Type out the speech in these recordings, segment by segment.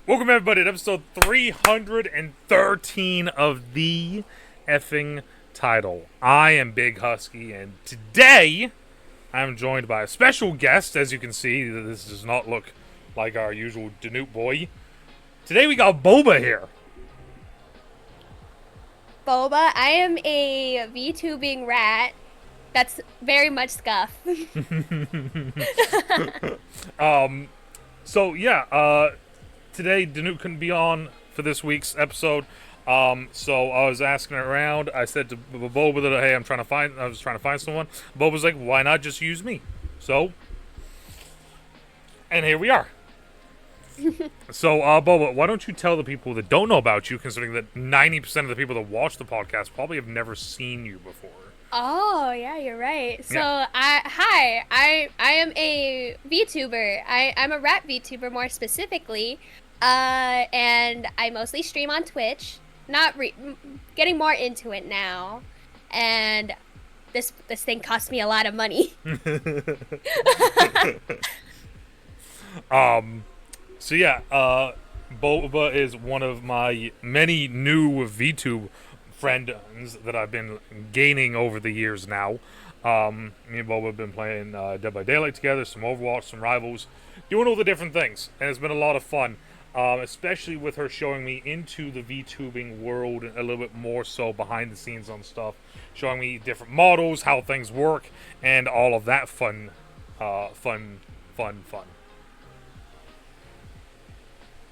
Welcome everybody to episode 313 of the effing title. I am Big Husky, and today I'm joined by a special guest. As you can see, this does not look like our usual DeNutte boy. Today we got Boba here. Boba, I am a VTubing rat. That's very much scuff. Today DeNutte couldn't be on for this week's episode. So I was asking around. I said to Boba that, hey, I was trying to find someone. Boba's like, why not just use me? So, and here we are. So, Boba, why don't you tell the people that don't know about you, considering that 90% of the people that watch the podcast probably have never seen you before. Oh, yeah, you're right. So, Yeah. I am a VTuber. I'm a rat VTuber more specifically. And I mostly stream on Twitch. Getting more into it now. And this thing cost me a lot of money. So yeah, Boba is one of my many new VTube friends that I've been gaining over the years now. Me and Boba have been playing Dead by Daylight together, some Overwatch, some Rivals, doing all the different things, and it's been a lot of fun. Especially with her showing me into the VTubing world a little bit more so behind the scenes on stuff, showing me different models, how things work, and all of that fun. And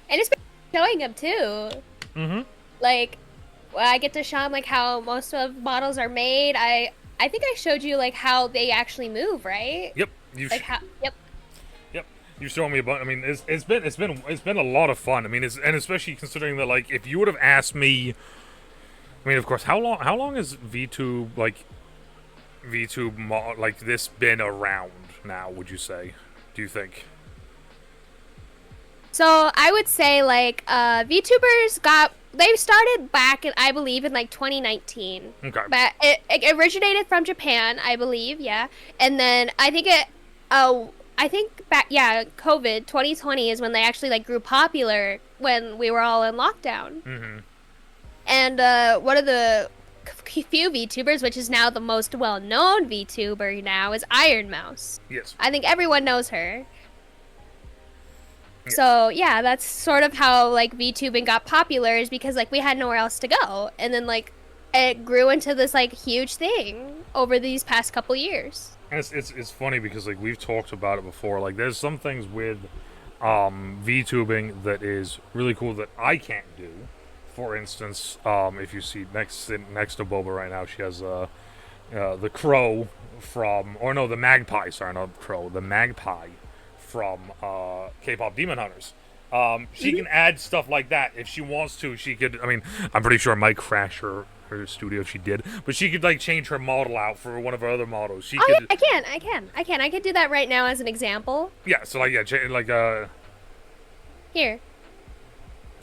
it's been showing them too. Mm-hmm. Like, I get to show them like how most of models are made. I think I showed you like how they actually move, right? Yep. Yep. You've shown me a bunch. I mean, it's been a lot of fun. I mean, and especially considering that, like, if you would have asked me, I mean, of course, how long has VTube like this been around now? Would you say? Do you think? So I would say like VTubers they started back in, I believe, in like 2019. Okay. But it originated from Japan, I believe, yeah. And then I think COVID 2020 is when they actually like grew popular when we were all in lockdown. Mm-hmm. And one of the few VTubers, which is now the most well-known VTuber now, is Iron Mouse. Yes. I think everyone knows her. Yes. So yeah, that's sort of how like VTubing got popular, is because like we had nowhere else to go, and then like it grew into this like huge thing over these past couple years. And it's funny because like we've talked about it before. Like there's some things with VTubing that is really cool that I can't do. For instance, if you see next to Boba right now, she has the crow from, or no, the magpie. Sorry, not the crow, the magpie from K-pop Demon Hunters. She can add stuff like that if she wants to. She could. I mean, I'm pretty sure it might crash her studio if she did, but she could like change her model out for one of her other models. She could. Yeah, I can do that right now as an example. Yeah. So like Here.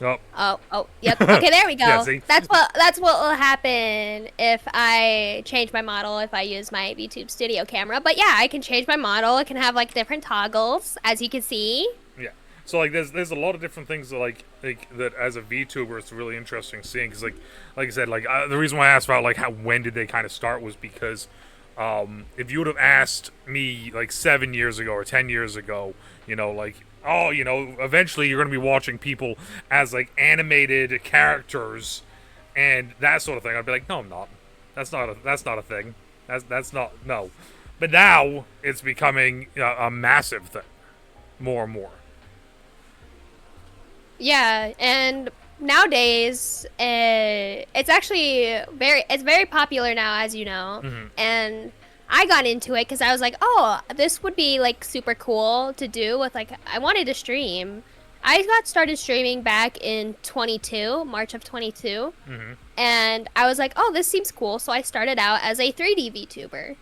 Oh. Oh, yep. Okay, there we go. Yeah, see? That's what will happen if I change my model, if I use my VTube Studio camera. But yeah, I can change my model. It can have like different toggles, as you can see. Yeah. So like there's a lot of different things that like that as a VTuber it's really interesting seeing, because like I said, like the reason why I asked about like when did they kind of start was because if you would have asked me like 7 years ago or 10 years ago, you know, like, oh, you know, eventually you're going to be watching people as like animated characters and that sort of thing, I'd be like, no, I'm not. That's not a thing. That's not, no. But now it's becoming a massive thing, more and more. Yeah, and nowadays it's actually very popular now, as you know. Mm-hmm. And I got into it because I was like, oh, this would be like super cool to do with, like, I wanted to stream. I got started streaming back in March of 22. Mm-hmm. And I was like, oh, this seems cool. So I started out as a 3D VTuber.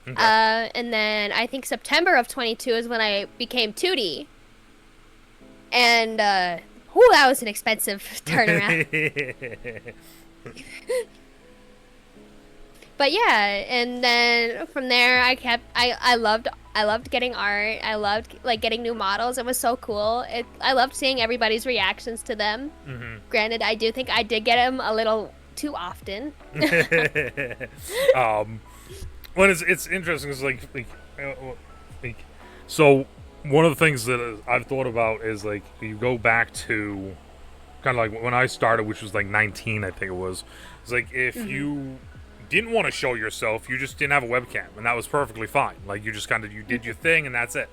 Okay. And then I think September of 22 is when I became 2D. And, that was an expensive turnaround. But yeah, and then from there I I loved getting art. I loved like getting new models. It was so cool. I loved seeing everybody's reactions to them. Granted, I do think I did get them a little too often. Well, it's interesting. It's like, so one of the things that I've thought about is like you go back to kind of like when I started, which was like 19, I think it was. It's like if you didn't want to show yourself, you just didn't have a webcam, and that was perfectly fine. Like you just kind of you did your thing, and that's it.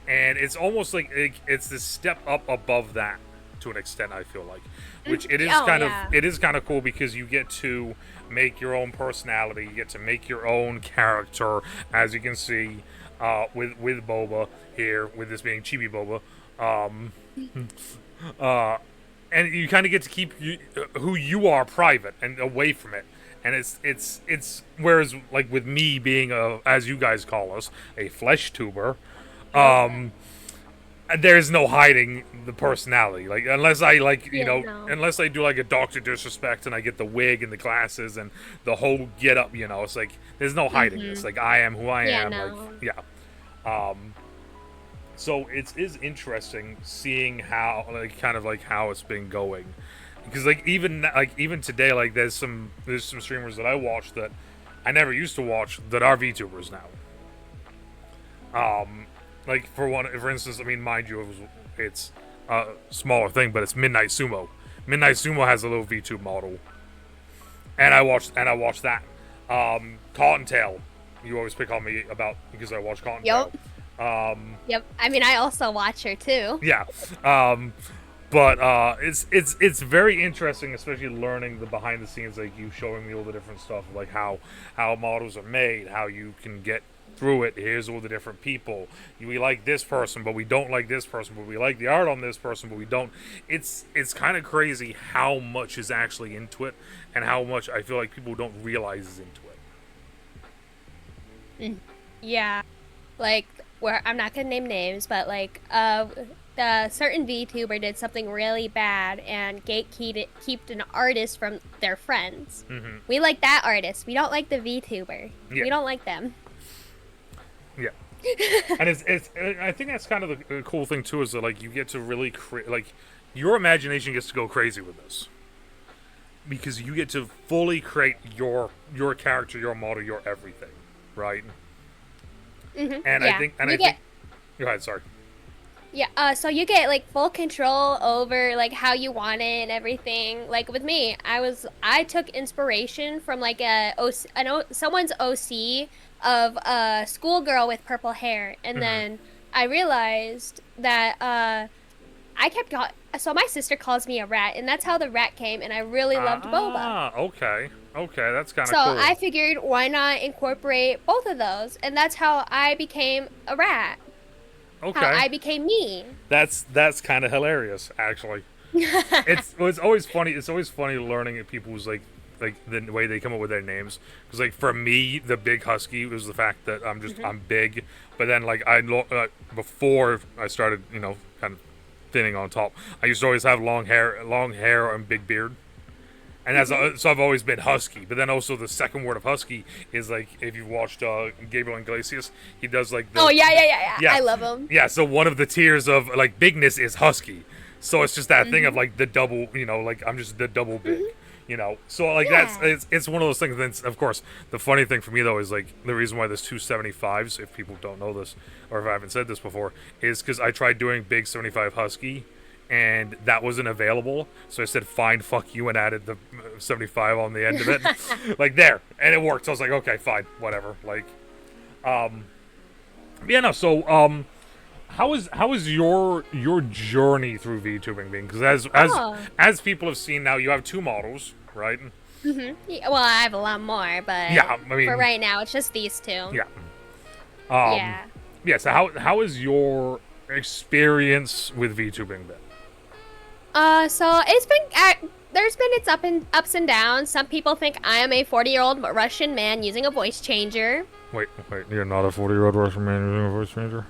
And it's almost like it's this step up above that to an extent. I feel like, which it is it is kind of cool because you get to make your own personality, you get to make your own character, as you can see with Boba here, with this being Chibi Boba. And you kind of get to keep who you are private and away from it. And it's whereas like with me being as you guys call us, a flesh tuber, there's no hiding the personality. Like unless I unless I do like a Doctor Disrespect and I get the wig and the glasses and the whole get up, it's like there's no hiding this. Like I am who I am. No. Like so it is interesting seeing how like kind of like how it's been going. Because even today, like there's some streamers that I watch that I never used to watch that are VTubers now. Like for instance, I mean, mind you, it's a smaller thing, but it's Midnight Sumo. Midnight Sumo has a little VTube model, and I watched that. Cottontail, you always pick on me about because I watch Cottontail. Yep. I mean, I also watch her too. Yeah. But it's very interesting, especially learning the behind the scenes, like you showing me all the different stuff, like how models are made, how you can get through it. Here's all the different people. We like this person, but we don't like this person, but we like the art on this person, but we don't. It's kind of crazy how much is actually into it, and how much I feel like people don't realize is into it. Yeah, like where I'm not gonna name names, but like the certain VTuber did something really bad and gatekept an artist from their friends. We like that artist. We don't like the VTuber. Yeah. We don't like them. Yeah. And I think that's kind of the cool thing too, is that like you get to really like your imagination gets to go crazy with this. Because you get to fully create your character, your model, your everything, right? And I think go ahead, sorry. Yeah, so you get like full control over like how you want it and everything. Like with me, I took inspiration from like someone's OC of a schoolgirl with purple hair, and then I realized that so my sister calls me a rat, and that's how the rat came, and I really loved Boba. Okay, that's kind of cool. So I figured, why not incorporate both of those, and that's how I became a rat. Okay. How I became me. That's kind of hilarious, actually. It's always funny. It's always funny learning at people's like the way they come up with their names. Because like for me, the big Husky was the fact that I'm big. But then like before I started, kind of thinning on top, I used to always have long hair and big beard. And so I've always been Husky. But then also the second word of Husky is like, if you've watched Gabriel Iglesias, he does like the... yeah. I love him. Yeah, so one of the tiers of like bigness is Husky. So it's just that thing of like the double, like I'm just the double big, So like it's one of those things. Then of course, the funny thing for me though is like the reason why there's 275s, if people don't know this, or if I haven't said this before, is because I tried doing big 75 Husky, and that wasn't available, so I said fine, fuck you, and added the 75 on the end of it. Like there, and it worked. So I was like, okay, fine, whatever. Like so how is your journey through VTubing being? Because as people have seen now, you have 2 models, right? Yeah, well, I have a lot more, but I mean, for right now it's just these 2. Yeah. So how is your experience with VTubing been? So it's been there's been its ups and downs. Some people think I am a 40-year-old Russian man using a voice changer. Wait, you're not a 40-year-old Russian man using a voice changer?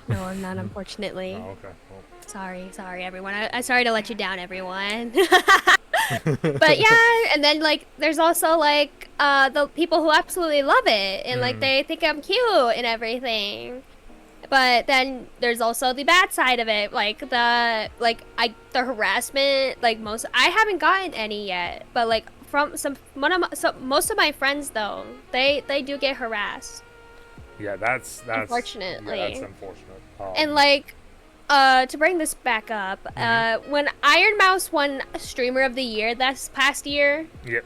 No, I'm not, unfortunately. Oh, okay. Well. Sorry, everyone. I'm sorry to let you down, everyone. But yeah, and then like there's also like the people who absolutely love it and like they think I'm cute and everything. But then there's also the bad side of it, like the harassment. Like most, I haven't gotten any yet, but like from most of my friends though, they do get harassed. Yeah, that's yeah, that's Unfortunately. unfortunate. And like, to bring this back up, when Iron Mouse won Streamer of the Year this past year, Yep.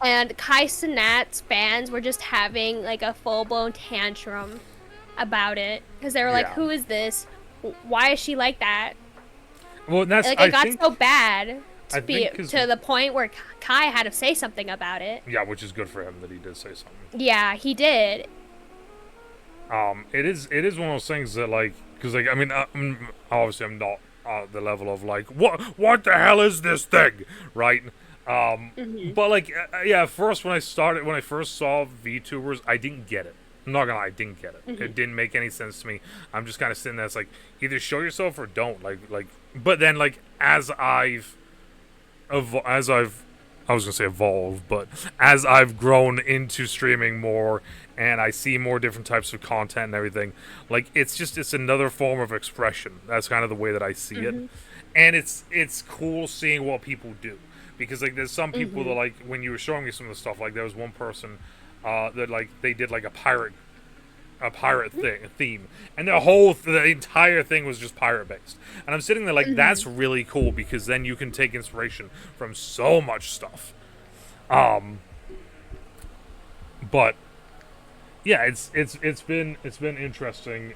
and Kai Cenat's fans were just having like a full blown tantrum about it because they were like, Yeah. "Who is this? Why is she like that?" Well, that's Like I it got think so bad I to be think 'cause to the point where Kai had to say something about it. yeah, which is good for him that he did say something. Yeah, he did. It is one of those things that like, because like I mean, obviously I'm not the level of like what the hell is this thing, right? But like yeah, first when I first saw VTubers, I didn't get it. I'm not gonna lie, I didn't get it. It didn't make any sense to me. I'm just kind of sitting there. It's like either show yourself or don't. Like. But then like as I've I was gonna say evolved, but as I've grown into streaming more and I see more different types of content and everything, like it's another form of expression. That's kind of the way that I see it, and it's cool seeing what people do because like there's some people that like when you were showing me some of the stuff, like there was one person that like they did like a pirate theme, and the entire thing was just pirate based. And I'm sitting there like that's really cool because then you can take inspiration from so much stuff. But yeah, it's been interesting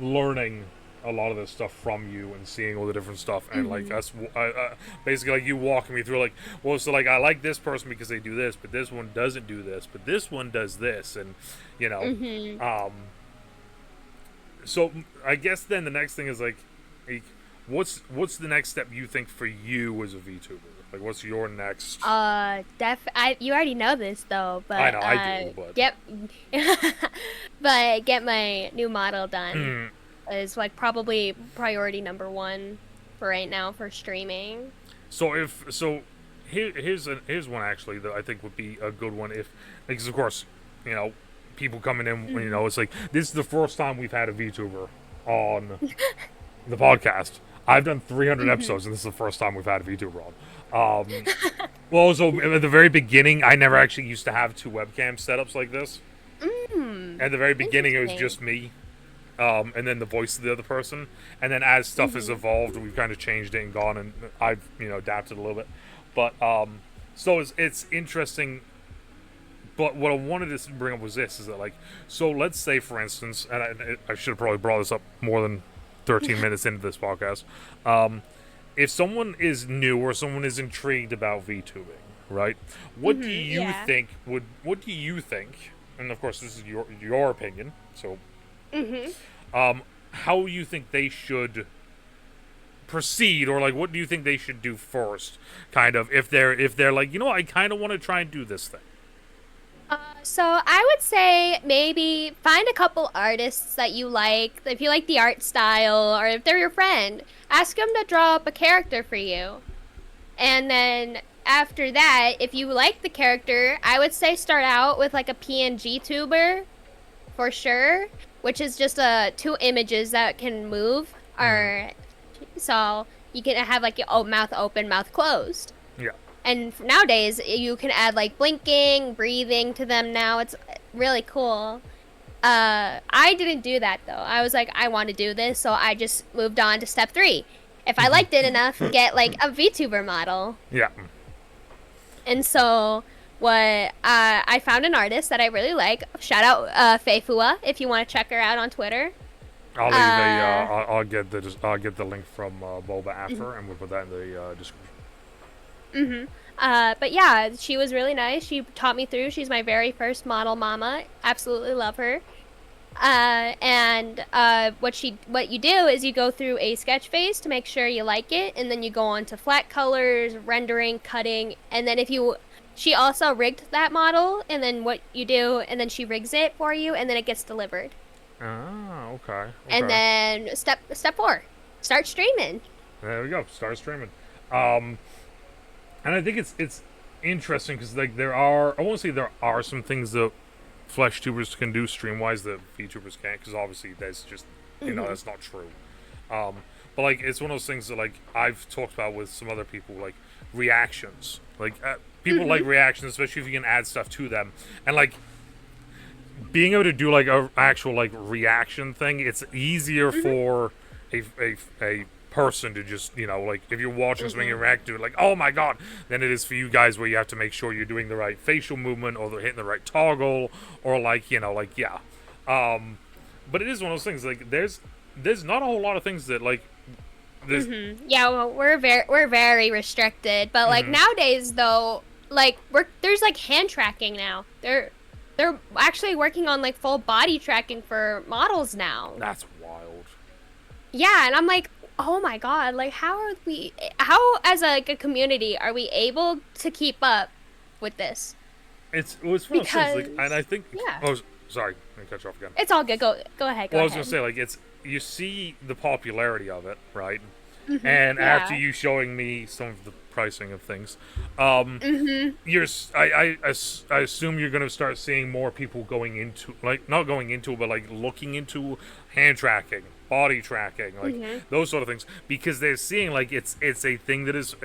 learning a lot of this stuff from you and seeing all the different stuff and like us basically like you walking me through like, well, so like I like this person because they do this, but this one doesn't do this, but this one does this, and you know so I guess then the next thing is like what's the next step you think for you as a VTuber? Like what's your next You already know this though, but I know I do, but get my new model done is like probably priority number one for right now for streaming. Here's one actually that I think would be a good one if, because of course, you know, people coming in, you know, it's like this is the first time we've had a VTuber on the podcast. I've done 300 episodes, and this is the first time we've had a VTuber on. Well, so at the very beginning, I never actually used to have two webcam setups like this. At the very beginning, it was just me, and then the voice of the other person. And then as stuff has evolved, we've kind of changed it and gone, and I've adapted a little bit. But so it's interesting. But what I wanted to bring up was this: is that like, so let's say for instance, and I should have probably brought this up more than 13 minutes into this podcast. If someone is new or someone is intrigued about VTubing, right? What do you think What do you think? And of course, this is your opinion. So, how you think they should proceed, or like, what do you think they should do first? Kind of, if they're like, I kind of want to try and do this thing. So I would say maybe find a couple artists that you like. If you like the art style, or if they're your friend, ask them to draw up a character for you. And then after that, if you like the character, I would say start out with like a PNG tuber, for sure, which is just two images that can move, or so you can have like your mouth open, mouth closed. Yeah. And nowadays, you can add like blinking, breathing to them now. It's really cool. I didn't do that though. I was like, I want to do this, so I just moved on to step 3. If I liked it enough, get like a VTuber model. Yeah. And so, I found an artist that I really like. Shout out Feifua if you want to check her out on Twitter. I'll get the link from Boba after, and we'll put that in the description. But yeah, she was really nice. She taught me through. She's my very first model mama. Absolutely love her. What you do is you go through a sketch phase to make sure you like it, and then you go on to flat colors, rendering, cutting, and then she also rigged that model, and then what you do, and then she rigs it for you, and then it gets delivered. Ah, okay. And then step 4, start streaming. There we go. Start streaming. And I think it's interesting because like I won't say there are some things that flesh tubers can do stream wise that VTubers can't, because obviously that's just that's not true. But like it's one of those things that like I've talked about with some other people, like reactions. Like people like reactions, especially if you can add stuff to them, and like being able to do like a actual like reaction thing. It's easier for a person to just like if you're watching something and react to it like oh my god, than it is for you guys where you have to make sure you're doing the right facial movement or they're hitting the right toggle or like but it is one of those things like there's not a whole lot of things that like yeah, well, we're very restricted, but like nowadays though, like there's like hand tracking now. They're actually working on like full body tracking for models now. That's wild. Yeah, and I'm like, oh my god, like how as a community are we able to keep up with this? It's one of those things, like, and I think oh sorry, let me cut you off again. It's all good. Go ahead. Well, I was gonna say, like, you see the popularity of it, right? And after you showing me some of the pricing of things, I assume you're gonna start seeing more people going into, like, not going into, but like looking into hand tracking, body tracking, like those sort of things, because they're seeing like it's a thing that is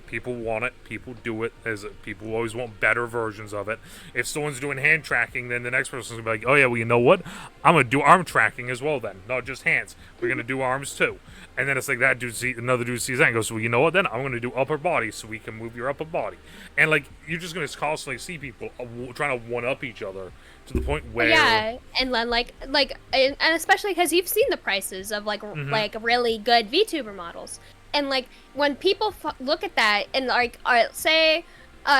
people want it, people do it, people always want better versions of it. If someone's doing hand tracking, then the next person's gonna be like, oh yeah, well you know what? I'm gonna do arm tracking as well then, not just hands. We're gonna do arms too. And then it's like that another dude sees that and goes, well you know what then? I'm gonna do upper body so we can move your upper body. And like you're just gonna constantly see people trying to one up each other to the point where and then and especially because you've seen the prices of like really good VTuber models. And, like, when people look at that and, like, say,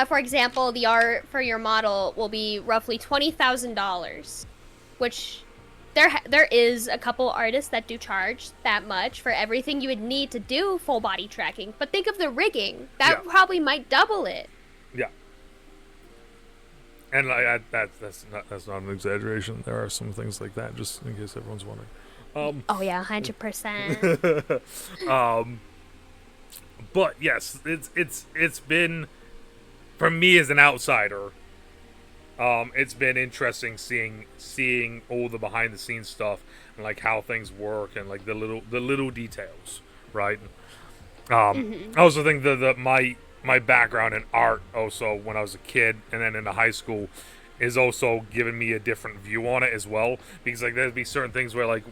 for example, the art for your model will be roughly $20,000, which there is a couple artists that do charge that much for everything you would need to do full body tracking. But think of the rigging. That probably might double it. Yeah. And that's not an exaggeration. There are some things like that, just in case everyone's wondering. Oh, yeah, 100%. But yes, it's been, for me as an outsider, it's been interesting seeing all the behind the scenes stuff and like how things work and like the little details, right? I also think that my background in art also when I was a kid and then in high school is also giving me a different view on it as well, because like there'd be certain things where like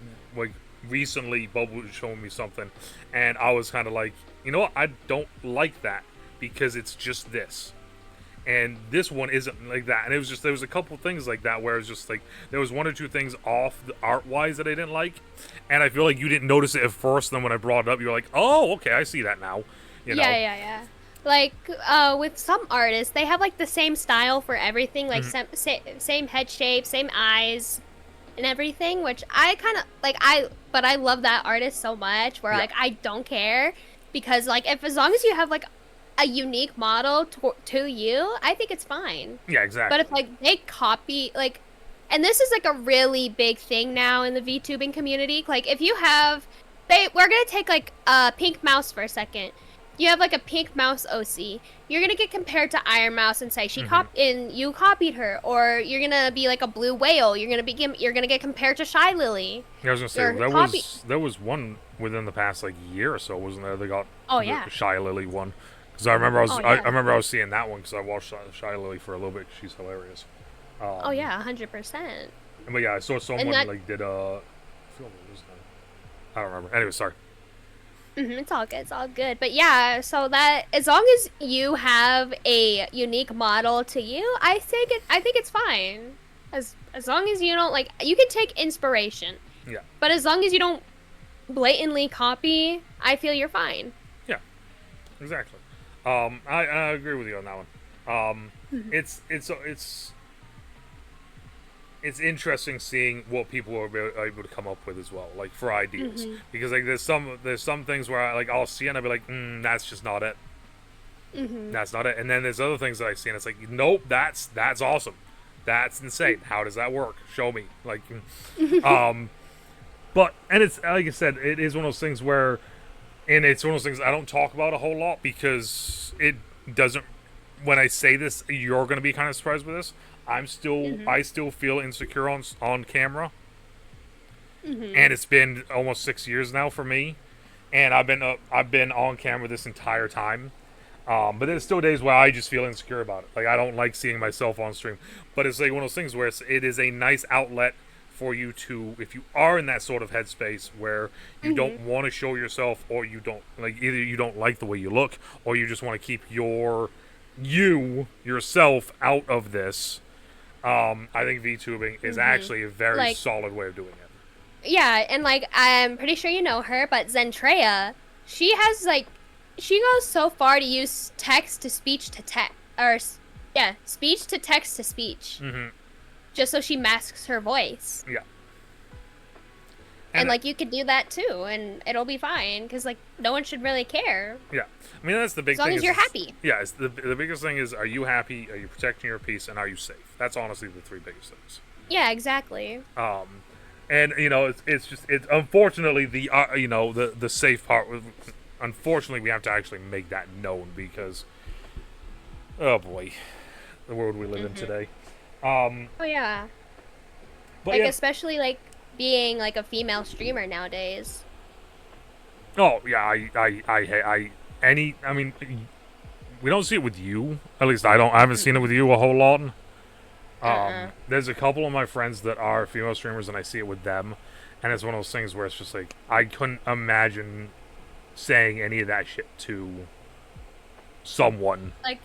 recently Bob was showing me something and I was kind of like, you know what, I don't like that because it's just this and this one isn't like that. And it was just, there was a couple things like that where it was just like there was one or two things off the art wise that I didn't like, and I feel like you didn't notice it at first, and then when I brought it up you were like, oh okay, I see that now, you know? Yeah. Like with some artists they have like the same style for everything, like same head shape, same eyes and everything, which I kind of like. But I love that artist so much where like I don't care, because like as long as you have like a unique model to you, I think it's fine. Yeah, exactly. But if like they copy like, and this is like a really big thing now in the VTubing community, like if you have we're gonna take like a Pink Mouse for a second. You have like a Pink Mouse OC. You're gonna get compared to Iron Mouse and say you copied her, or you're gonna be like a Blue Whale. You're gonna get compared to Shy Lily. Yeah, I was gonna say there was one within the past like year or so, wasn't there? They got the Shy Lily one, because I remember I remember I was seeing that one because I watched Shy Lily for a little bit. She's hilarious. 100%. But yeah, I saw someone like did I don't remember. Anyway, sorry. It's all good. But yeah, so that as long as you have a unique model to you, I think it's fine. As long as you don't you can take inspiration. Yeah. But as long as you don't blatantly copy, I feel you're fine. Yeah. Exactly. I agree with you on that one. It's interesting seeing what people are able to come up with as well, like for ideas, because like there's some things where I'll see and I'll be like, that's just not it. That's not it. And then there's other things that I see and it's like, nope, that's awesome, that's insane. How does that work? Show me. Like, but and it's like I said, it is one of those things where, and it's one of those things I don't talk about a whole lot because it doesn't. When I say this, you're going to be kind of surprised with this. I still feel insecure on camera, Mhm. and it's been almost 6 years now for me, and I've been on camera this entire time. But there's still days where I just feel insecure about it. Like I don't like seeing myself on stream. But it's like one of those things where it is a nice outlet for you to, if you are in that sort of headspace where you don't want to show yourself, or you don't like, either you don't like the way you look, or you just want to keep yourself out of this. I think VTubing is actually a very Like- solid way of doing it. Yeah, and like I'm pretty sure you know her, but Zentrea, she has like she goes so far to use text to speech to text yeah, speech to text to speech. Mm-hmm. Just so she masks her voice. Yeah. And like you could do that too, and it'll be fine because like no one should really care Yeah, I mean that's the big as long thing. as you're happy. Yeah, it's the biggest thing is, are you happy? Are you protecting your peace? And are you safe? That's honestly the three biggest things. Yeah, exactly. And you know, it's unfortunately the the safe part. Unfortunately, we have to actually make that known because, oh boy, the world we live in today. Oh yeah. But Like yeah. especially like being like a female streamer nowadays. Oh yeah, I mean, we don't see it with you. At least I don't. I haven't seen it with you a whole lot. There's a couple of my friends that are female streamers, and I see it with them, and it's one of those things where it's just like I couldn't imagine saying any of that shit to someone. Like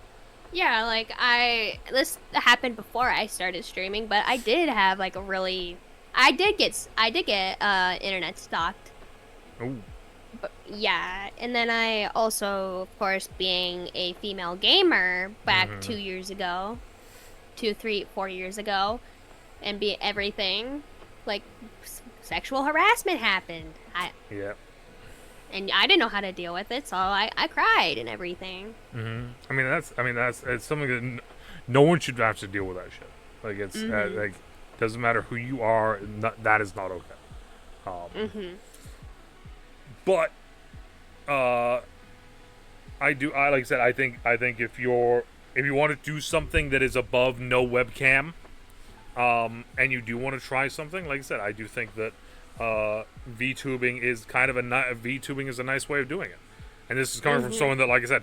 yeah, like this happened before I started streaming, but I did have like a really I did get internet stalked. Ooh. But, yeah, and then I also, of course, being a female gamer back 2 years ago, 2, 3, 4 years ago, and be everything, like sexual harassment happened. Yeah. And I didn't know how to deal with it, so I cried and everything. I mean that's it's something that no one should have to deal with that shit. Like it's like doesn't matter who you are, that is not okay. But I like I said, I think if you want to do something that is above no webcam, and you do want to try something, like I said, I do think that VTubing is kind of VTubing is a nice way of doing it. And this is coming from someone that, like I said,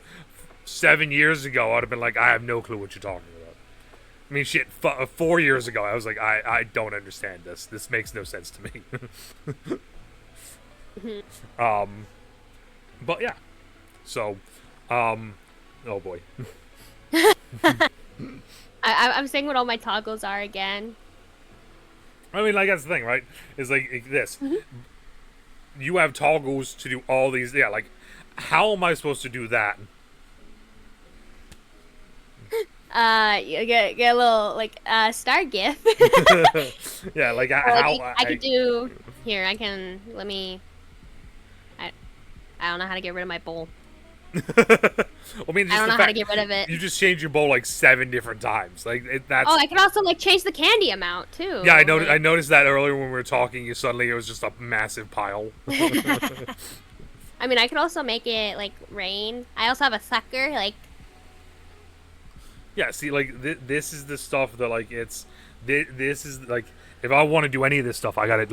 7 years ago, I'd have been like, I have no clue what you're talking about. I mean, shit, 4 years ago, I was like, I don't understand this. This makes no sense to me. But yeah. So, oh boy. I'm saying what all my toggles are again. I mean, like, that's the thing, right? Is like this. You have toggles to do all these. Yeah, like, how am I supposed to do that? You get a little like star gif. Yeah, like, Or, how like, I could do here. I can let me. I don't know how to get rid of my bowl. I mean, just I don't know how to get rid of it. You just changed your bowl like 7 different times. Like that's. Oh, I can also like change the candy amount too. Yeah, I noticed. Like, I noticed that earlier when we were talking. Suddenly it was just a massive pile. I mean, I could also make it like rain. I also have a sucker. Like, Yeah, see, like this is the stuff that like this is like if I want to do any of this stuff, I gotta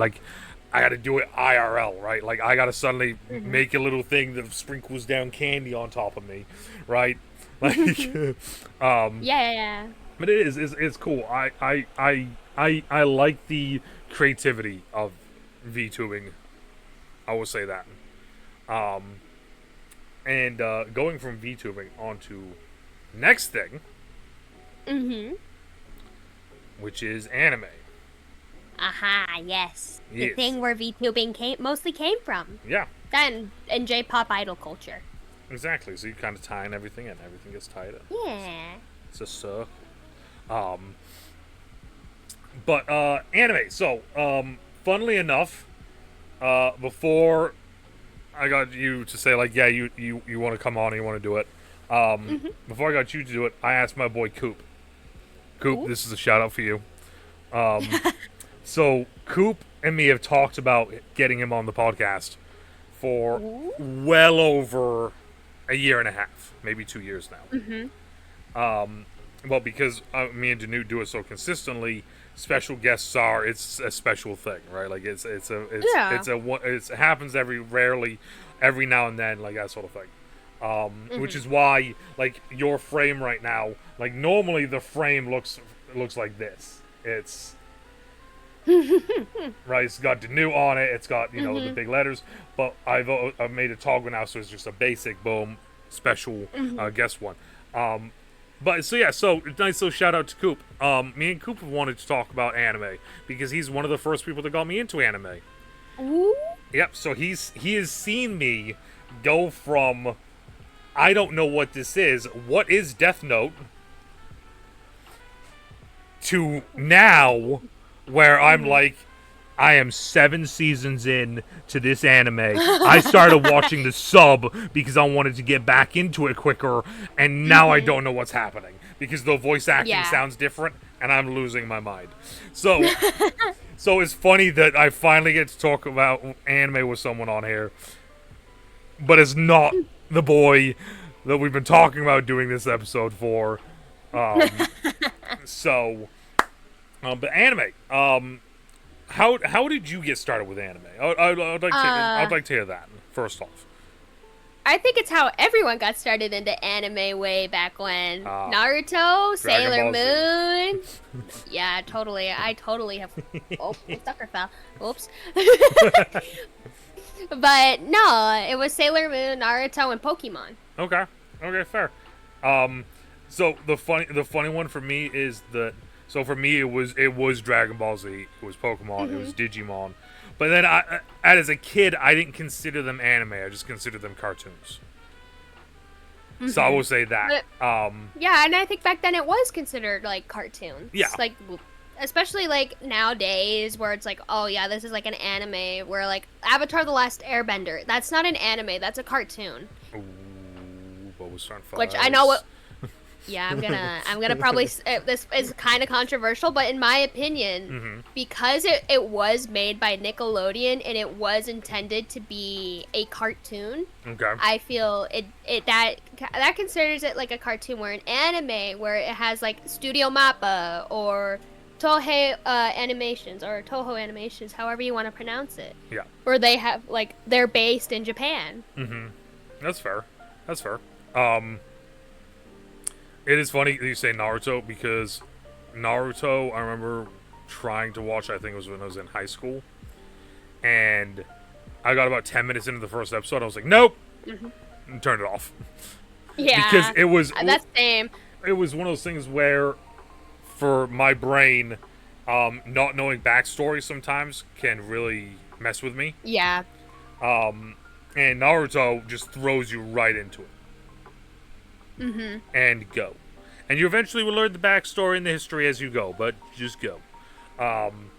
do it IRL, right? Like I gotta suddenly make a little thing that sprinkles down candy on top of me, right? Like, yeah. But it's cool. I like the creativity of VTubing. I will say that. And going from VTubing on to next thing, which is anime. Aha, yes. The Yes. thing where VTubing mostly came from. Yeah, That and J-pop idol culture. exactly. So you kind of tie in everything in. Everything gets tied in. Yeah. It's a circle. But anime. So, funnily enough, before I got you to say like, yeah, you want to come on and you want to do it. Before I got you to do it, I asked my boy Coop. Coop, this is a shout out for you. So Coop and me have talked about getting him on the podcast for well over a year and a half, maybe 2 years now. well, because me and DeNutte do it so consistently, special guests are it's a special thing, right? Like Yeah. it happens every now and then, like that sort of thing. Which Mhm. is why, like, your frame right now, like, normally the frame looks like this. It's right. It's got DeNutte on it. It's got the Mhm. big letters. But I've made a toggle now, so it's just a basic boom special Mhm. guest one. Um, but so yeah, so nice little shout out to Coop. Me and Coop have wanted to talk about anime because he's one of the first people that got me into anime. Ooh. Yep. So he has seen me go from I don't know what this is. What is Death Note? To now, where I'm Mhm. like, I am 7 seasons in to this anime. I started watching the sub because I wanted to get back into it quicker, and now I Mhm. don't know what's happening because the voice acting Yeah. sounds different, and I'm losing my mind. So, so it's funny that I finally get to talk about anime with someone on here, but it's not the boy that we've been talking about doing this episode for. Um, so, but anime. How did you get started with anime? I'd uh, like to hear that first off. I think it's how everyone got started into anime way back when. Uh, Naruto, Dragon Sailor Ball Z. Moon. Yeah, totally. I totally have. Oh, the sucker fell. Oops. But no, it was Sailor Moon, Naruto, and Pokemon. Okay, okay, fair. Um, so the funny one for me is that for me it was Dragon Ball Z, it was Pokemon, it was Mhm. Digimon, but then as a kid I didn't consider them anime. I just considered them cartoons. So I will Mhm. say that. But yeah, and I think back then it was considered like Yeah, cartoons, like especially like nowadays where it's like, oh yeah, this is like an anime. Where like Avatar: The Last Airbender, that's not an anime, that's a cartoon. ooh, what was starting Which I know fights? what. Yeah, I'm gonna probably this is kind of controversial, but in my opinion, Mm-hmm. because it was made by Nickelodeon and it was intended to be a cartoon, Okay. I feel that considers it like a cartoon, where an anime where it has like Studio Mappa or Tohei animations or Toho animations, however you want to pronounce it, Yeah. where they have like they're based in Japan. Mm-hmm. That's fair. That's fair. Um, it is funny that you say Naruto because Naruto, I remember trying to watch. I think it was when I was in high school, and I got about 10 minutes into the first episode. I was like, nope, Hmm. and turned it off because Yeah, that's same. it was one of those things where, for my brain, not knowing backstory sometimes can really mess with me. Yeah. And Naruto just throws you right into it Mhm. and go. And you eventually will learn the backstory and the history as you go, but just go. Um,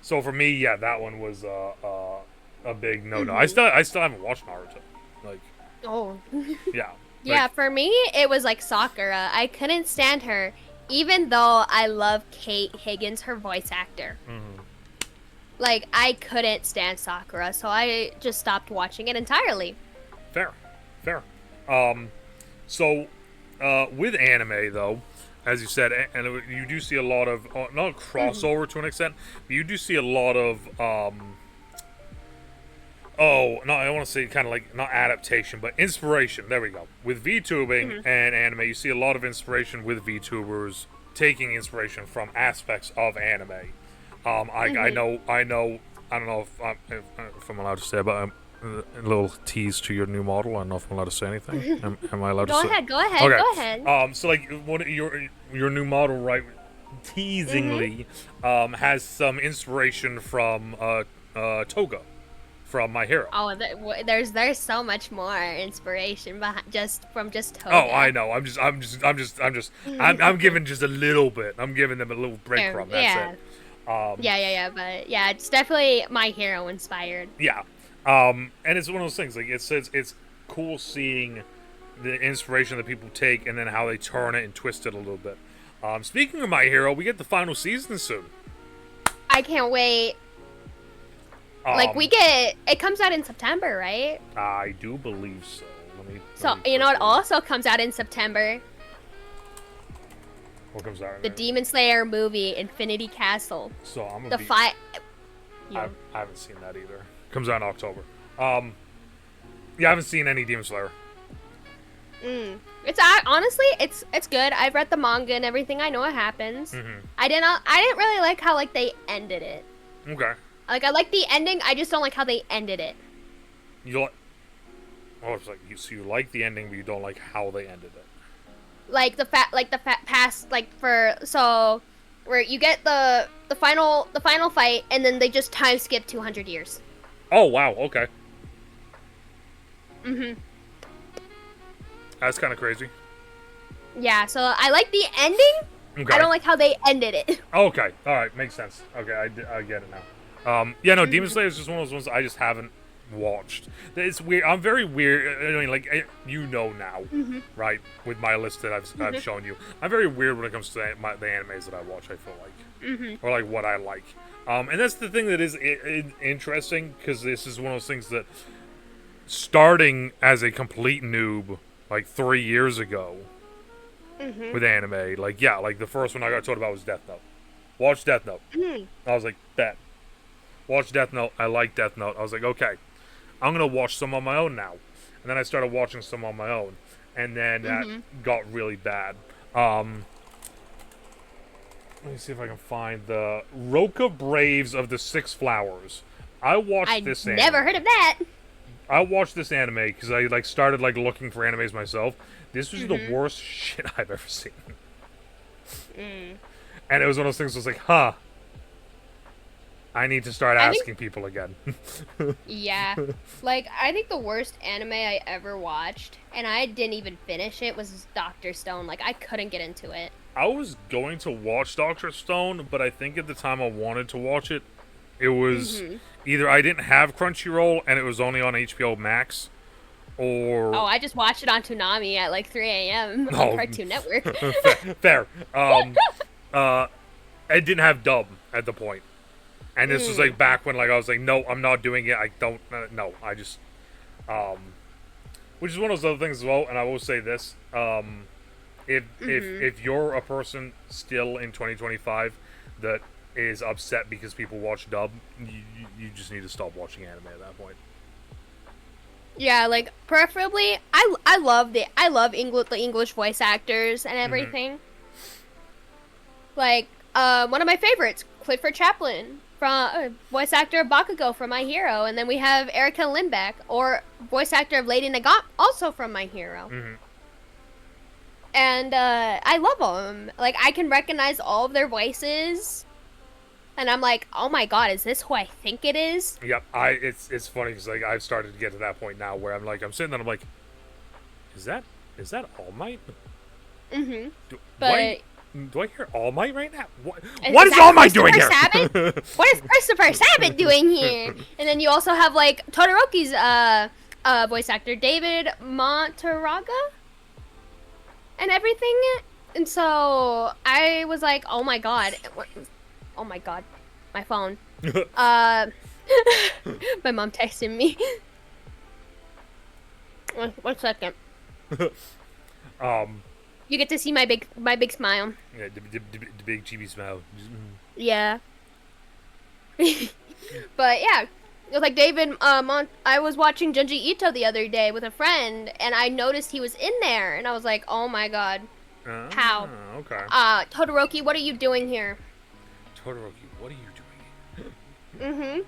so for me, yeah, that one was a big no-no. I Mhm. still I still haven't watched Naruto. Like, Oh. yeah, like, Yeah, for me it was like Sakura. I couldn't stand her, even though I love Kate Higgins, her voice actor. mhm. Like I couldn't stand Sakura, so I just stopped watching it entirely. Fair, fair. Um, so with anime though, as you said, and you do see a lot of not Mhm. crossover to an extent, but you do see a lot of oh no, I don't want to say kind of like not adaptation, but inspiration. There we go. With VTubing Mhm. and anime, you see a lot of inspiration with VTubers taking inspiration from aspects of anime. I Mhm. know I don't know if I'm allowed to say, but a little tease to your new model. I don't know if I'm allowed to say anything. Am I allowed to Go say? ahead, go ahead, Okay. go ahead. So like what your new model, right? Mhm. Teasingly, has some inspiration from Toga from My Hero. Oh, there's so much more inspiration behind just Oh, I Toga. know. I'm giving just a little bit. I'm giving them a little Yeah, breadcrumb. That's it. yeah, Um, yeah. But yeah, it's definitely My Hero inspired. yeah. And it's one of those things. Like it's cool seeing the inspiration that people take and then how they turn it and twist it a little bit. Speaking of My Hero, we get the final season soon. I can't wait. Like Um, it comes out in September, right? I do believe so. Let So me you know it quickly. also comes out in September. What comes out? The Demon Slayer movie, Infinity Castle. So I'm gonna The fight. I haven't seen that either. Comes out in October. Yeah, I haven't seen any Demon Slayer. It's honestly, it's good. I've read the manga and everything. I know what happens. I didn't really like how like they ended it. Okay. Like I like the ending. I just don't like how they ended it. You like? Oh, it's like you like the ending, but you don't like how they ended it. Like the past, like so where you get the final fight, and then they just time skip 200 years. Oh wow. Okay. That's kind of crazy. Yeah. So I like the ending. Okay. I don't like how they ended it. Okay. All right. Makes sense. Okay. I get it now. Yeah. No. Demon Slayer is just one of those ones I just haven't watched. It's weird. I'm very weird. I mean, like now, right? With my list that I've shown you, I'm very weird when it comes to the animes that I watch. I feel like, or like what I like. And that's the thing that is interesting, because this is one of those things that, starting as a complete noob like 3 years ago with anime, like the first one I got told about was Death Note. Watch Death Note. I was like, bet. Watch Death Note. I like Death Note. I was like, okay, I'm gonna watch some on my own now. And then I started watching some on my own, and then that got really bad. Let me see if I can find the Roka Braves of the Six Flowers. I watched this anime. Never heard of that. I watched this anime because I like started like looking for animes myself. This was the worst shit I've ever seen. And it was one of those things. I was like, huh. I need to start asking people again. Yeah. Like, I think the worst anime I ever watched, and I didn't even finish it, was Dr. Stone. Like, I couldn't get into it. I was going to watch Dr. Stone, but I think at the time I wanted to watch it, it was either I didn't have Crunchyroll and it was only on HBO Max, or... Oh, I just watched it on Toonami at like 3 a.m. on Cartoon Network. Fair. It didn't have dub at the point. And this was like back when like I was like, no, I'm not doing it. I don't, no, I just, which is one of those other things as well. And I will say this, if you're a person still in 2025 that is upset because people watch dub, you just need to stop watching anime at that point. Yeah, like preferably, I love the English voice actors and everything. Like one of my favorites, Clifford Chaplin, from voice actor of Bakugo from My Hero, and then we have Erica Lindbeck, or voice actor of Lady Nagant, also from My Hero. And I love them. Like, I can recognize all of their voices, and I'm like, oh my god, is this who I think it is? Yep, it's funny because like I've started to get to that point now where I'm sitting there and I'm like, is that All Might? Do I hear All Might right now? What is All Might doing here? What is Christopher Sabat doing here? And then you also have like Todoroki's voice actor, David Montaraga, and everything. And so I was like, oh my god, my phone. My mom texted me. 1 second. You get to see my big smile. Yeah, the big chibi smile. Yeah. But yeah, it was like David. I was watching Junji Ito the other day with a friend, and I noticed he was in there, and I was like, "Oh my god, how?" Okay. Todoroki, what are you doing here? Todoroki, what are you doing?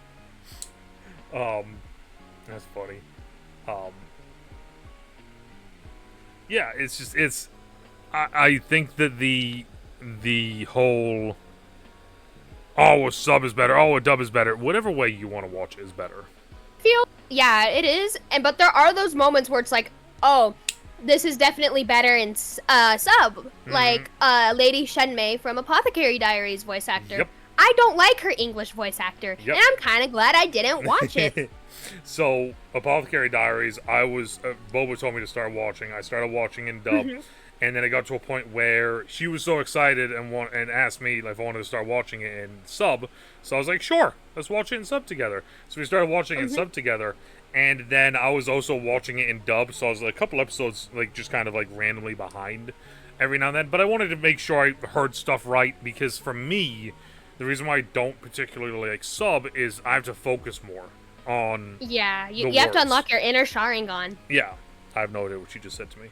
That's funny. Yeah, it's. I think that the whole a sub is better, a dub is better, whatever way you want to watch it is better. Yeah, it is, but there are those moments where it's like, oh, this is definitely better in sub, like Lady Shenmei from Apothecary Diaries voice actor. Yep. I don't like her English voice actor, and I'm kind of glad I didn't watch it. So, Apothecary Diaries, Boba told me to start watching. I started watching in dub. And then it got to a point where she was so excited and asked me if I wanted to start watching it in sub. So I was like, sure, let's watch it in sub together. So we started watching it in sub together. And then I was also watching it in dub. So I was like a couple episodes like just kind of like randomly behind every now and then. But I wanted to make sure I heard stuff right, because for me, the reason why I don't particularly like sub is I have to focus more on Yeah, you the have to words. unlock your inner Sharingan. Yeah, I have no idea what you just said to me.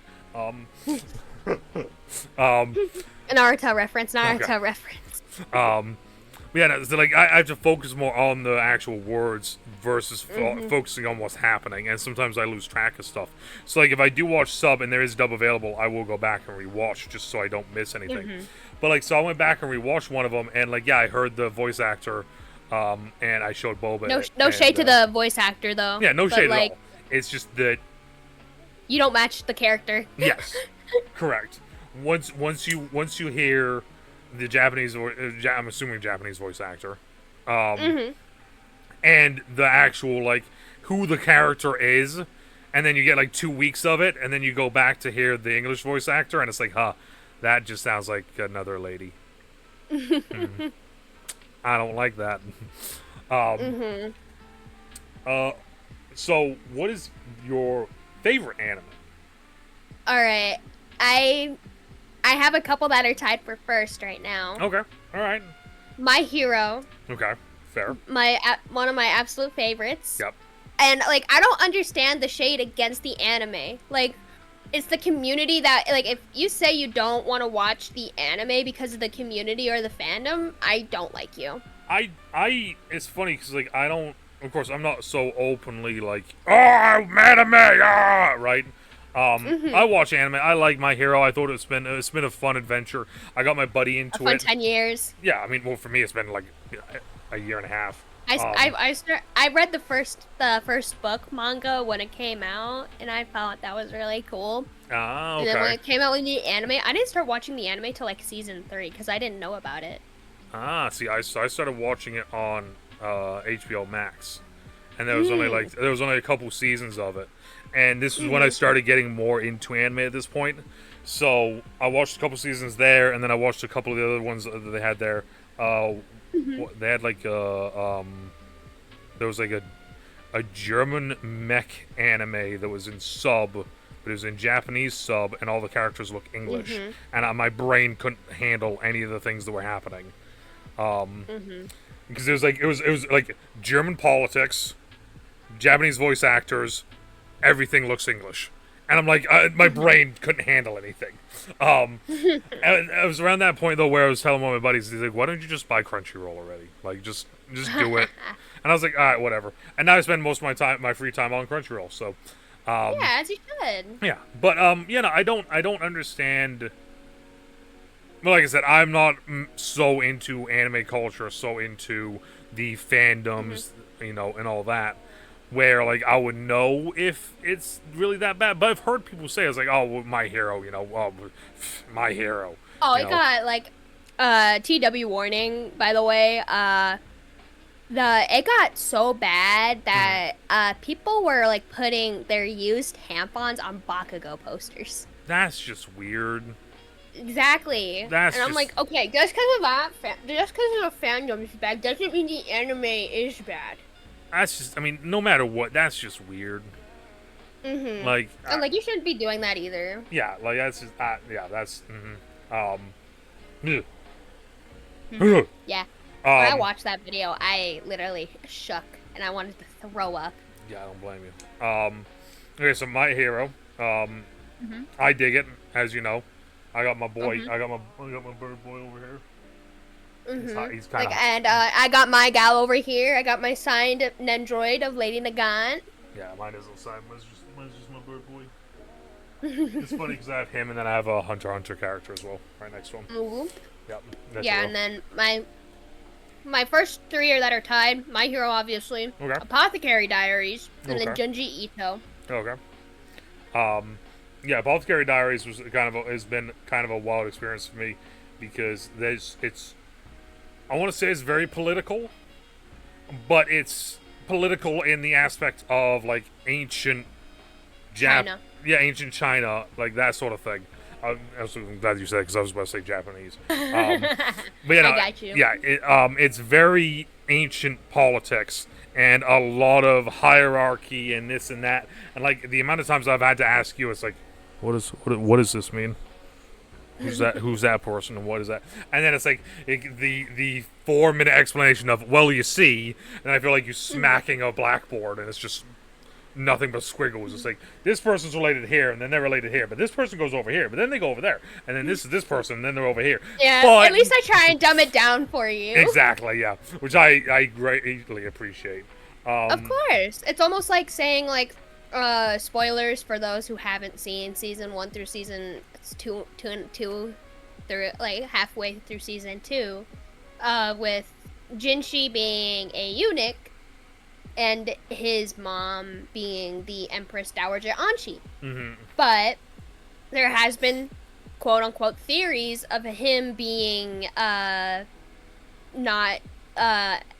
Naruto reference, Naruto Okay. reference. Yeah, no, so like I have to focus more on the actual words versus focusing on what's happening, and sometimes I lose track of stuff. So like if I do watch sub and there is dub available, I will go back and rewatch just so I don't miss anything. But like, so I went back and rewatched one of them, and like, yeah, I heard the voice actor, and I showed Boba. No shade to the voice actor though. Yeah, no but, shade like, at all. It's just that. You don't match the character. Yes, correct. Once you hear the Japanese, I'm assuming Japanese voice actor, and the actual like who the character is, and then you get like 2 weeks of it, and then you go back to hear the English voice actor, and it's like, huh, that just sounds like another lady. I don't like that. So what is your favorite anime? All right, I have a couple that are tied for first right now. Okay, all right. My Hero, Okay, fair. one of my absolute favorites. Yep. And like, I don't understand the shade against the anime. Like, it's the community that, like, if you say you don't want to watch the anime because of the community or the fandom, I don't like you. It's funny because like I don't. Of course, I'm not so openly like, oh, anime, right. I watch anime. I like My Hero. I thought it's been a fun adventure. I got my buddy into A fun it. 10 years. Yeah, I mean, well, for me, it's been like a year and a half. I read the first book manga when it came out, and I thought that was really cool. Ah, And then when okay. it came out with the anime, I didn't start watching the anime till like season 3 because I didn't know about it. Ah, see, I started watching it on HBO Max, and there was only a couple seasons of it, and this was when I started getting more into anime at this point. So I watched a couple seasons there, and then I watched a couple of the other ones that they had there. They had like there was like a German mech anime that was in sub, but it was in Japanese sub, and all the characters look English, and my brain couldn't handle any of the things that were happening. Because it was like German politics, Japanese voice actors, everything looks English, and I'm like, my brain couldn't handle anything. And it was around that point though where I was telling one of my buddies, he's like, why don't you just buy Crunchyroll already? Like just do it. And I was like, all right, whatever. And now I spend most of my free time on Crunchyroll. So Yeah, as you should. yeah, but I don't understand. Well, like I said, I'm not so into anime culture, so into the fandoms, and all that, where like I would know if it's really that bad. But I've heard people say it's like, oh, well, My Hero, My Hero. Oh, you it know. got like TW warning, by the way. It got so bad that people were like putting their used tampons on Bakugo posters. That's just weird. Exactly. And I'm like, okay, just because of fandom is bad doesn't mean the anime is bad. That's just, I mean, no matter what, that's just weird. Like, And like, you shouldn't be doing that either. yeah, like that's just, that's, ugh. Yeah. When I watched that video, I literally shook and I wanted to throw up. Yeah, I don't blame you. Okay, so My Hero, I dig it, as you know. I got my boy, I got my bird boy over here. He's kind of And I got my gal over here. I got my signed Nendroid of Lady Nagant. yeah, mine isn't signed. Mine's just my bird boy. It's funny because I have him, and then I have a Hunter x Hunter character as well, right next to him. Yep. Yeah, and then my first 3 are that are tied. My Hero, obviously. Okay. Apothecary Diaries, and then Okay. Junji Ito. Okay. Yeah, Apothecary Diaries has been kind of a wild experience for me because I want to say it's very political, but it's political in the aspect of like ancient China. Yeah, ancient China, like that sort of thing. I'm glad you said it because I was about to say Japanese. But yeah, I got you. Yeah, it's very ancient politics and a lot of hierarchy and this and that. And like the amount of times I've had to ask you, it's like, what does this mean? Who's that person and what is that? And then it's like the 4 minute explanation of, well, you see, and I feel like you're smacking a blackboard and it's just nothing but squiggles. It's like, this person's related here and then they're related here, but this person goes over here, but then they go over there, and then this is this person and then they're over here. Yeah, but, at least I try and dumb it down for you. Exactly, yeah, which I greatly appreciate. Of course. It's almost like saying, like, spoilers for those who haven't seen season 1 through season 2 through, like, halfway through season 2, with Jinshi being a eunuch and his mom being the Empress Dowager Anshi. But there has been quote-unquote theories of him being not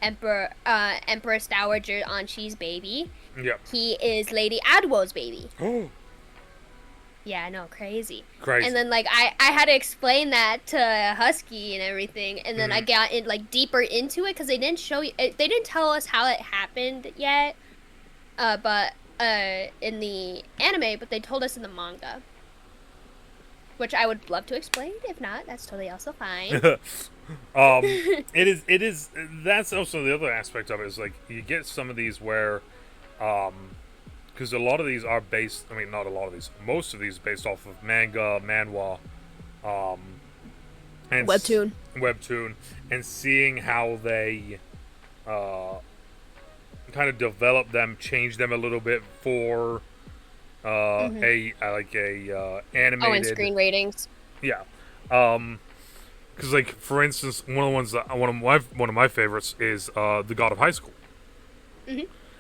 Empress Dowager Anshi's baby. Yep. He is Lady Adwo's baby. Oh. Yeah, I know, crazy. Crazy. And then, like, I had to explain that to Husky and everything, and then I got in, like, deeper into it, because they didn't show you, they didn't tell us how it happened yet, but in the anime, but they told us in the manga, which I would love to explain. If not, that's totally also fine. It is. That's also the other aspect of it, is like, you get some of these where, because a lot of these are based, I mean, not a lot of these, most of these based off of manga, manhwa, and webtoon, and seeing how they kind of develop them, change them a little bit for a animated. Oh, and screen ratings. Yeah. Because, like, for instance, one of the ones that one of my favorites is The God of High School.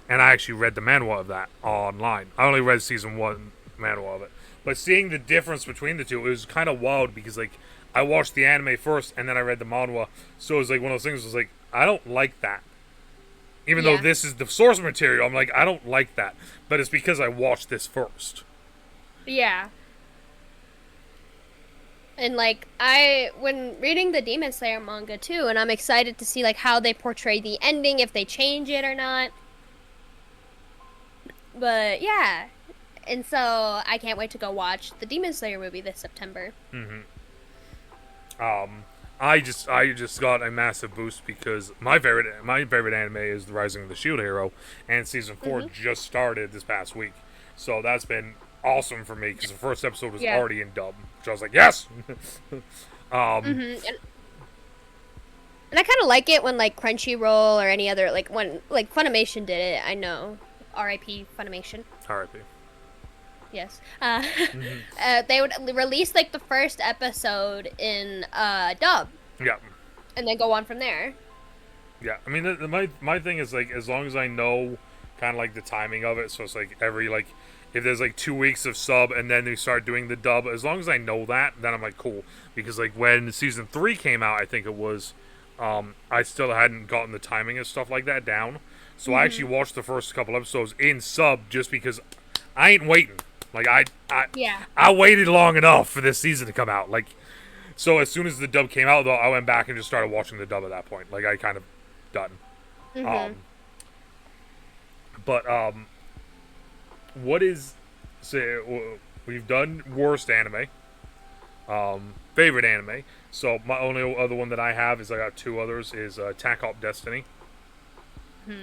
And I actually read the manhwa of that online. I only read season 1 manhwa of it. But seeing the difference between the two, it was kind of wild, because, like, I watched the anime first and then I read the manhwa. So it was like one of those things, was like, I don't like that. Even though this is the source material, I'm like, I don't like that. But it's because I watched this first. Yeah. And, like, when reading the Demon Slayer manga too, and I'm excited to see, like, how they portray the ending, if they change it or not. But yeah, and so I can't wait to go watch the Demon Slayer movie this September. I just got a massive boost because my favorite anime is The Rising of the Shield Hero, and season 4 just started this past week. So that's been awesome for me, because the first episode was already in dub, which I was like, yes. And I kind of like it when, like, Crunchyroll or any other, like, when, like, Funimation did it. I know. R.I.P. Funimation. R.I.P. Yes. They would release, like, the first episode in dub. Yeah. And then go on from there. Yeah. I mean, my thing is, like, as long as I know kind of, like, the timing of it, so it's, like, every, like, if there's, like, 2 weeks of sub and then they start doing the dub, as long as I know that, then I'm, like, cool. Because, like, when season 3 came out, I think it was, I still hadn't gotten the timing and stuff like that down. So I actually watched the first couple episodes in sub just because I ain't waiting. Like, I waited long enough for this season to come out. Like, so as soon as the dub came out, though, I went back and just started watching the dub at that point. Like, I kind of done. What is, say, we've done worst anime, favorite anime. So my only other one that I have is, I got 2 others, is Attack on Destiny.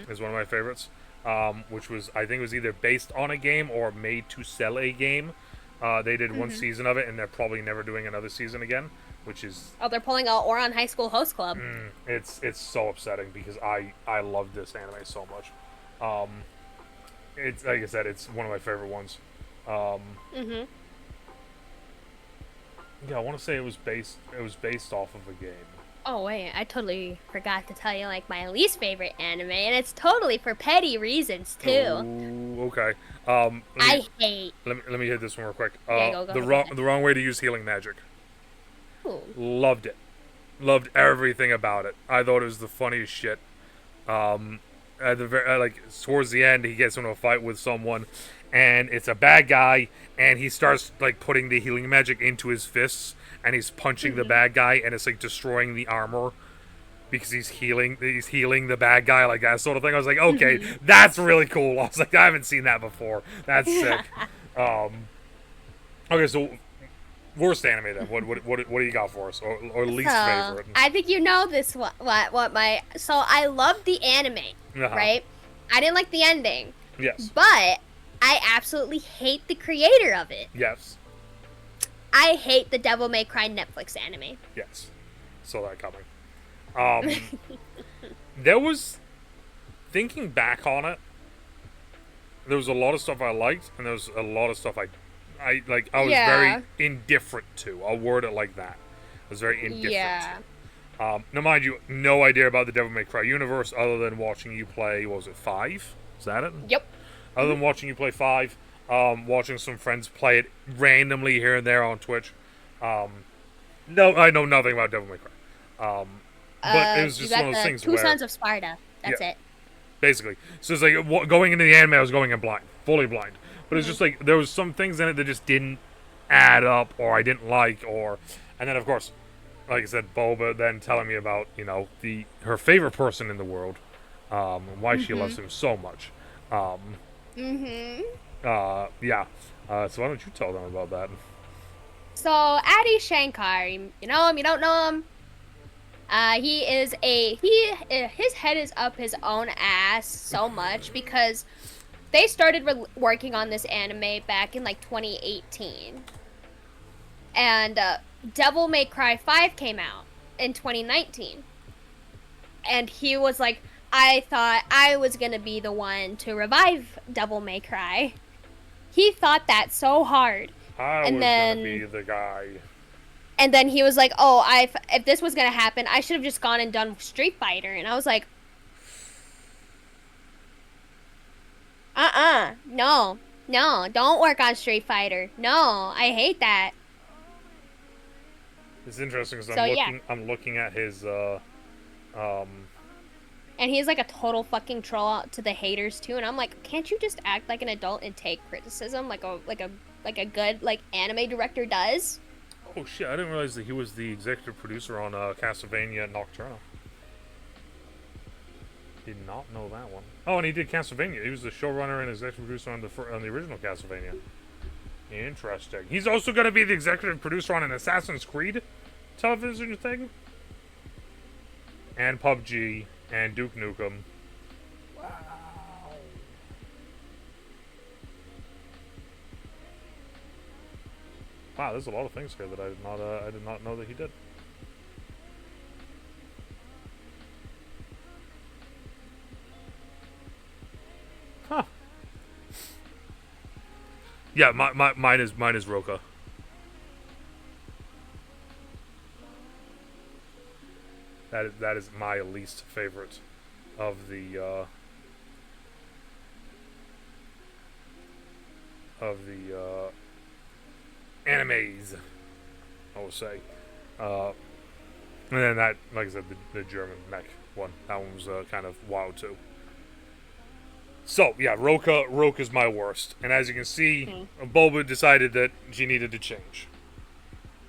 Is one of my favorites, which was, I think it was either based on a game or made to sell a game. They did 1 season of it, and they're probably never doing another season again, which is... Oh, they're pulling out Ouran High School Host Club. It's so upsetting, because I love this anime so much. It's, like I said, it's one of my favorite ones. Yeah, I want to say it was based off of a game. Oh, wait, I totally forgot to tell you, like, my least favorite anime, and it's totally for petty reasons, too. Ooh, okay. I hate... Let me hit this one real quick. Go the ahead. wrong way to use healing magic. Ooh. Loved it. Loved everything about it. I thought it was the funniest shit. At the like, towards the end, he gets into a fight with someone, and it's a bad guy, and he starts, like, putting the healing magic into his fists, and he's punching the bad guy, and it's, like, destroying the armor because he's healing the bad guy, like that sort of thing. I was like, okay, that's really cool. I was like, I haven't seen that before. That's sick. Okay, so Worst anime then. What do you got for us? Or least So favorite? I think you know this. What my so I love the anime, Uh-huh. right? I didn't like the ending, Yes. but I absolutely hate the creator of it. Yes. I hate the Devil May Cry Netflix anime. Yes. Saw that coming. Um, there was thinking back on it. There was a lot of stuff I liked, and there was a lot of stuff I like. I was very Yeah. indifferent to. I'll word it like that. I was very indifferent Yeah. to. Now, mind you, no idea about the Devil May Cry universe other than watching you play. What was it, 5? Is that it? Yep. Other than watching you play 5, watching some friends play it randomly here and there on Twitch. No, I know nothing about Devil May Cry. But it was You just one got of those the things Two where, Sons of Sparta. That's yeah, it. basically. So it's like going into the anime, I was going in blind, fully blind. But it's Mm-hmm. just like there was some things in it that just didn't add up, or I didn't like, and then of course, like I said, Boba then telling me about her favorite person in the world, and why she Mm-hmm. loves him so much. Um, Mm-hmm. yeah. So why don't you tell them about that? So Adi Shankar, you know him, you don't know him. His head is up his own ass so much because they started working on this anime back in like 2018, and Devil May Cry 5 came out in 2019, and he was like, I thought I was gonna be the one to revive Devil May Cry. He thought that so hard, I and was gonna be then the guy. he was like, "Oh, if this was gonna happen, I should have just gone and done Street Fighter." And I was like, no, no, don't work on Street Fighter. No, I hate that." It's interesting because So yeah, I'm looking at his um and he's like a total fucking troll to the haters too. And I'm like, can't you just act like an adult and take criticism like a good like anime director does? oh shit, I didn't realize that he was the executive producer on Castlevania Nocturna. Did not know that one. Oh, and he did Castlevania. He was the showrunner and executive producer on the original Castlevania. Interesting. He's also going to be the executive producer on an Assassin's Creed television thing, and PUBG, and Duke Nukem. Wow. Wow, there's a lot of things here that I did not know that he did. Huh. Yeah, mine is Roka. That is my least favorite of the animes, I will say. And then that, like I said, the German mech one. That one was kind of wild too. So yeah, Roka's my worst. And as you can see, Mm. Boba decided that she needed to change.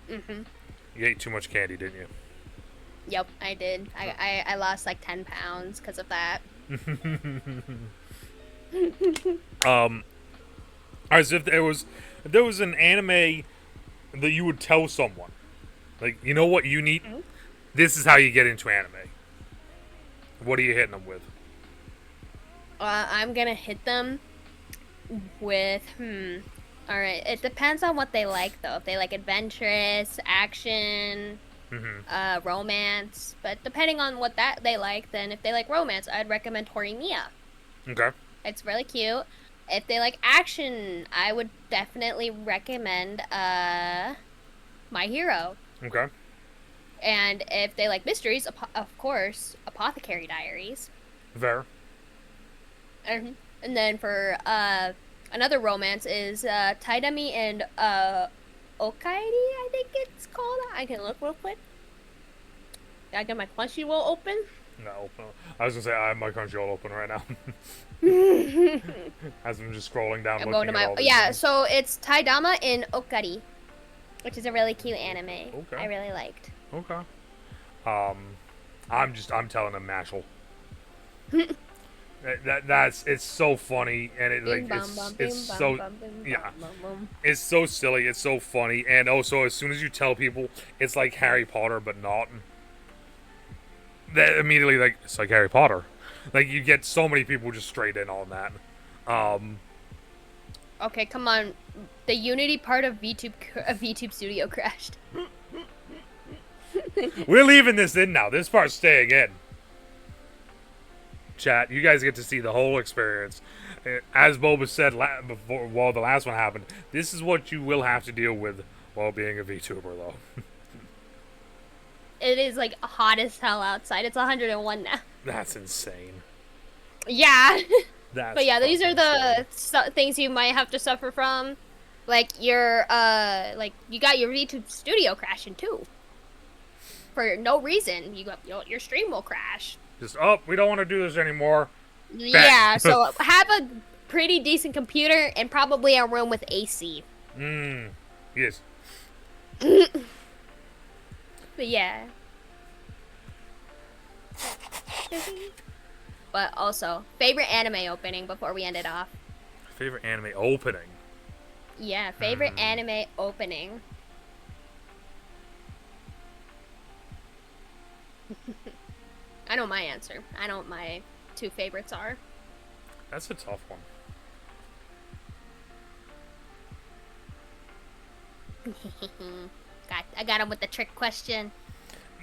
Mm-hmm. You ate too much candy, didn't you? Yep, I did. I lost like 10 pounds because of that. As if there was an anime that you would tell someone, like, you know what you need. Mhm. This is how you get into anime. What are you hitting them with? I'm gonna hit them with All right, it depends on what they like though. If they like adventurous, action, Mm-hmm. romance, but depending on what that they like, then if they like romance, I'd recommend Horimiya. Okay. It's really cute. If they like action, I would definitely recommend My Hero. Okay. And if they like mysteries, of course, Apothecary Diaries. Fair. And then for another romance is Taidami and Okairi, I think it's called. I can look real quick. I got my Crunchyroll open. No. I was gonna say I have my Crunchyroll open right now. As I'm just scrolling down, I'm looking going to at my all these things. so it's Taidama in Okari, which is a really cute anime. Okay. I really liked. Okay. I'm telling them Mashal. It's so funny, and it's so yeah, it's so silly, it's so funny, and also as soon as you tell people it's like Harry Potter but not, that immediately like it's like Harry Potter, like you get so many people just straight in on that. Okay, come on. The Unity part of VTube Studio crashed. We're leaving this in now. This part's staying in. Chat, you guys get to see the whole experience. As Boba said before, while the last one happened, this is what you will have to deal with while being a VTuber, though. It is like hot as hell outside. It's 101 now. That's insane. Yeah. But yeah, these are the things you might have to suffer from. Like your like you got your VTube Studio crashing too. For no reason, your stream will crash. Just we don't want to do this anymore. Yeah, so have a pretty decent computer and probably a room with AC. Yes. But yeah. But also, favorite anime opening before we end it off. Favorite anime opening? Yeah, favorite anime opening. I know my answer. I know what my two favorites are. That's a tough one. I got him with the trick question.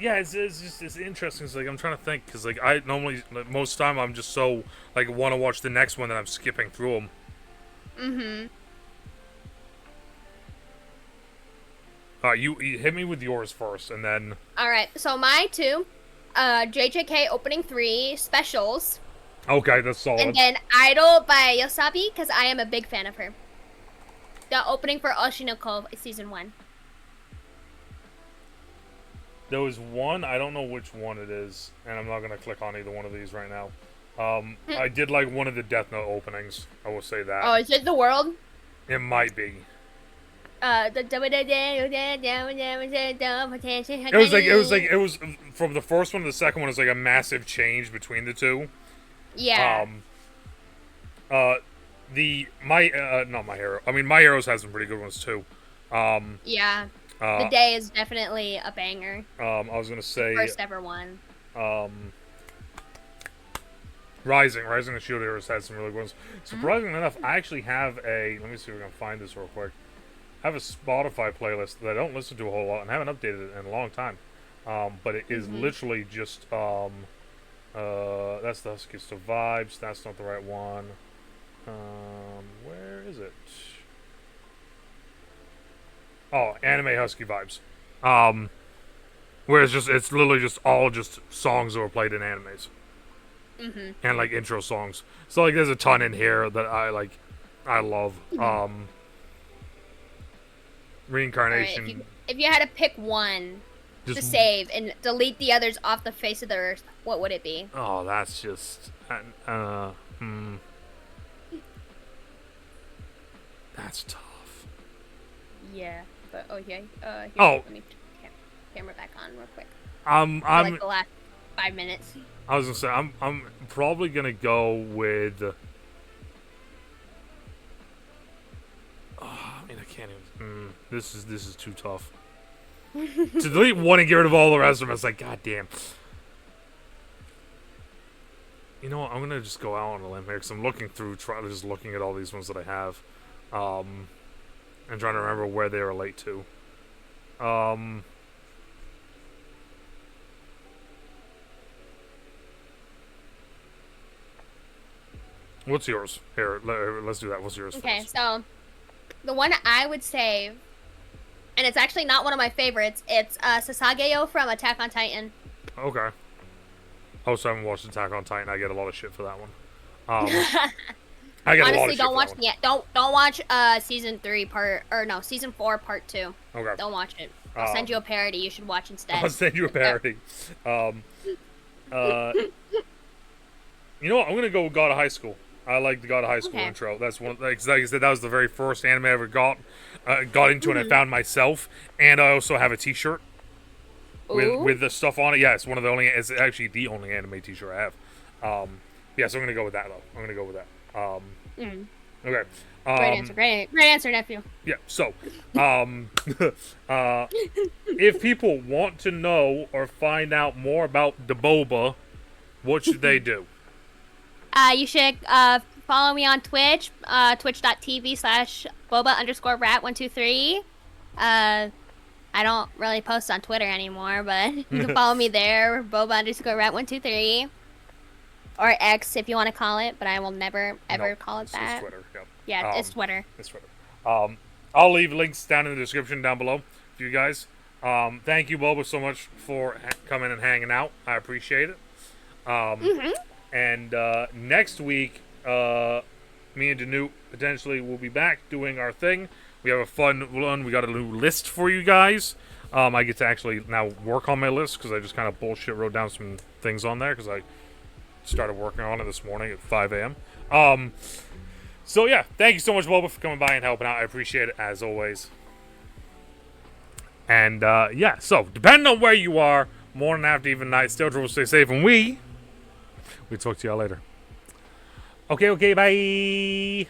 Yeah, it's interesting. It's like I'm trying to think because like I normally most time I'm just so like want to watch the next one that I'm skipping through them. You hit me with yours first, and then. All right, so my two, JJK opening 3 specials. Okay, that's solid. And then Idol by Yosabi, because I am a big fan of her. The opening for Oshinoko season 1. There was one, I don't know which one it is, and I'm not gonna click on either one of these right now. I did like one of the Death Note openings. I will say that. Oh, is it The World? It might be. It was from the first one to the second one. It was like a massive change between the two. Yeah. Not My Hero. I mean, My Heroes has some pretty good ones too. Yeah. The Day is definitely a banger. I was gonna say first ever one. Rising of Shield Heroes had some really good ones. Surprisingly enough, I actually have a. Let me see if we can find this real quick. I have a Spotify playlist that I don't listen to a whole lot and haven't updated it in a long time. But it is literally just that's the Husky Vibes. That's not the right one. Where is it? Oh, Anime Husky Vibes. Where it's literally just all just songs that were played in animes. And like intro songs. So like there's a ton in here that I love. Reincarnation. Right, if you had to pick one to save and delete the others off the face of the earth, what would it be? Oh, that's just that's tough. Yeah, but here, let me put camera back on real quick. I'm like the last 5 minutes. I was gonna say I'm probably gonna go with. I mean, I can't even. This is too tough. To delete one and get rid of all the rest of them, it's like, god damn. You know what? I'm gonna just go out on a limb here because I'm looking through, just looking at all these ones that I have, and trying to remember where they relate to. What's yours? Here, let's do that. What's yours? Okay, first? So the one I would save, and it's actually not one of my favorites. It's Sasageyo from Attack on Titan. Okay. Also, I haven't watched Attack on Titan. I get a lot of shit for that one. I get Honestly, a lot of shit don't watch for that don't watch season 4 part 2. Okay. Don't watch it. I'll send you a parody you should watch instead. I'll send you a parody. You know what? I'm gonna go with God of High School. I like the God of High School intro. That's one. Like I said, that was the very first anime I ever got into, and I found myself. And I also have a T-shirt with the stuff on it. Yeah, it's one of the only. It's actually the only anime T-shirt I have. Yeah, so I'm gonna go with that though. I'm gonna go with that. Okay. Great answer. Great answer, nephew. Yeah. So, uh, if people want to know or find out more about the boba, what should they do? You should follow me on Twitch, twitch.tv/boba_rat123. I don't really post on Twitter anymore, but you can follow me there, boba_rat123. Or X if you want to call it, but I will never ever call it that. It's Twitter. Yep. Yeah, it's Twitter. It's Twitter. I'll leave links down in the description down below for you guys. Thank you, Boba, so much for coming and hanging out. I appreciate it. And next week, me and DeNutte potentially will be back doing our thing. We have a fun one. We got a new list for you guys. I get to actually now work on my list because I just kind of bullshit wrote down some things on there because I started working on it this morning at 5 a.m. So yeah, thank you so much, Boba, for coming by and helping out. I appreciate it as always. And yeah, so depending on where you are, morning, after, even night, still trouble, stay safe, and we talk to y'all later. Okay, bye.